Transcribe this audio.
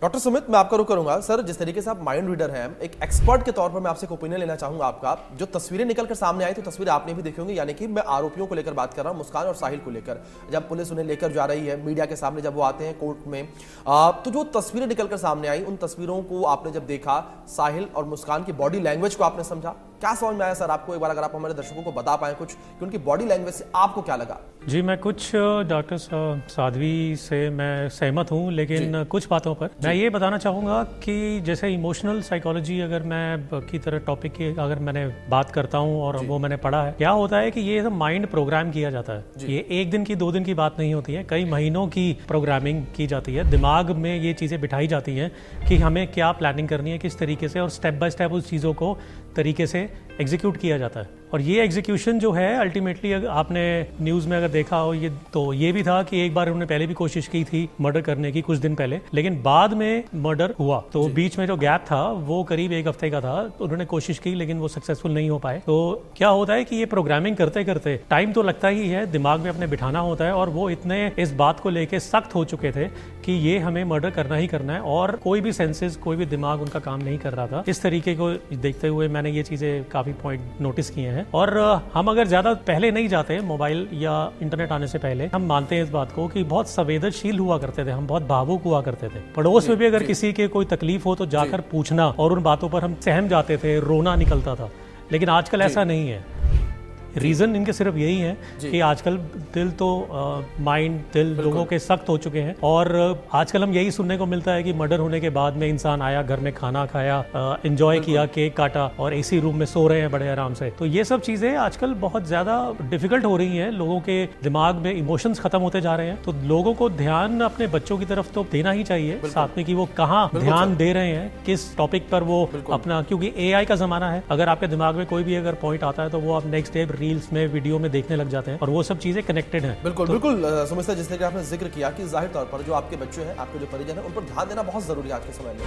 Doctor Sumit, मैं आपका रुख करूंगा। सर, जिस तरीके से आप माइंड रीडर हैं, एक एक्सपर्ट के तौर पर मैं आपसे एक ओपिनियन लेना चाहूंगा आपका। जो तस्वीरें निकलकर सामने आई, तो तस्वीरें आपने भी देखी होंगी, यानी कि मैं आरोपियों को लेकर बात कर रहा हूं, मुस्कान और साहिल को लेकर। जब पुलिस उन्हें लेकर जा रही है मीडिया के सामने, जब वो आते हैं कोर्ट में, तो जो तस्वीरें निकलकर सामने आई, उन तस्वीरों को आपने जब देखा, साहिल और मुस्कान की बॉडी लैंग्वेज को आपने समझा, क्या समझ में आया सर आपको? एक बार अगर आप हमारे दर्शकों को बता पाए कुछ कि उनकी बॉडी लैंग्वेज से आपको क्या लगा। जी, मैं कुछ डॉक्टर साध्वी से मैं सहमत हूँ, लेकिन कुछ बातों पर मैं ये बताना चाहूँगा कि जैसे इमोशनल साइकोलॉजी अगर मैं की तरह टॉपिक की अगर मैंने बात करता हूँ और वो मैंने पढ़ा है, क्या होता है कि ये माइंड प्रोग्राम किया जाता है। ये एक दिन की 2 दिन की बात नहीं होती है, कई महीनों की प्रोग्रामिंग की जाती है। दिमाग में ये चीज़ें बिठाई जाती हैं कि हमें क्या प्लानिंग करनी है, किस तरीके से, और स्टेप बाय स्टेप उस चीज़ों को तरीके से एग्जीक्यूट किया जाता है। और ये एग्जीक्यूशन जो है अल्टीमेटली, अगर आपने न्यूज़ में अगर देखा हो, ये भी था कि एक बार उन्होंने पहले भी कोशिश की थी मर्डर करने की कुछ दिन पहले, लेकिन बाद में मर्डर हुआ। तो बीच में जो गैप था वो करीब 1 हफ्ते का था। तो उन्होंने कोशिश की लेकिन वो सक्सेसफुल नहीं हो पाए। तो क्या होता है कि ये प्रोग्रामिंग करते करते टाइम तो लगता ही है, दिमाग में अपने बिठाना होता है, और वो इतने इस बात को लेके सख्त हो चुके थे कि ये हमें मर्डर करना ही करना है, और कोई भी सेंसेस, कोई भी दिमाग उनका काम नहीं कर रहा था। इस तरीके को देखते हुए मैंने ये चीजें काफी पॉइंट नोटिस किए हैं। और हम अगर ज्यादा पहले नहीं जाते, मोबाइल या इंटरनेट आने से पहले, हम मानते हैं इस बात को कि बहुत संवेदनशील हुआ करते थे, हम बहुत भावुक हुआ करते थे। पड़ोस में भी अगर किसी के कोई तकलीफ हो तो जाकर पूछना, और उन बातों पर हम सहम जाते थे, रोना निकलता था। लेकिन आजकल ऐसा नहीं है। रीजन इनके सिर्फ यही है कि आजकल दिल लोगों के सख्त हो चुके हैं, और आजकल हम यही सुनने को मिलता है कि मर्डर होने के बाद में इंसान आया, घर में खाना खाया, एंजॉय किया, केक काटा, और एसी रूम में सो रहे हैं बड़े आराम से। तो ये सब चीजें आजकल बहुत ज्यादा डिफिकल्ट हो रही हैं। लोगों के दिमाग में इमोशंस खत्म होते जा रहे हैं। तो लोगों को ध्यान अपने बच्चों की तरफ तो देना ही चाहिए, साथ में कि वो कहाँ ध्यान दे रहे हैं, किस टॉपिक पर वो अपना, क्योंकि AI का जमाना है। अगर आपके दिमाग में कोई भी अगर पॉइंट आता है तो वो आप नेक्स्ट डे रील्स में, वीडियो में देखने लग जाते हैं, और वो सब चीजें कनेक्टेड हैं। बिल्कुल सुमित सर, जिस तरह आपने जिक्र किया कि जाहिर तौर पर जो आपके बच्चे हैं, आपके जो परिजन हैं, उन पर ध्यान देना बहुत जरूरी है आज के समय में।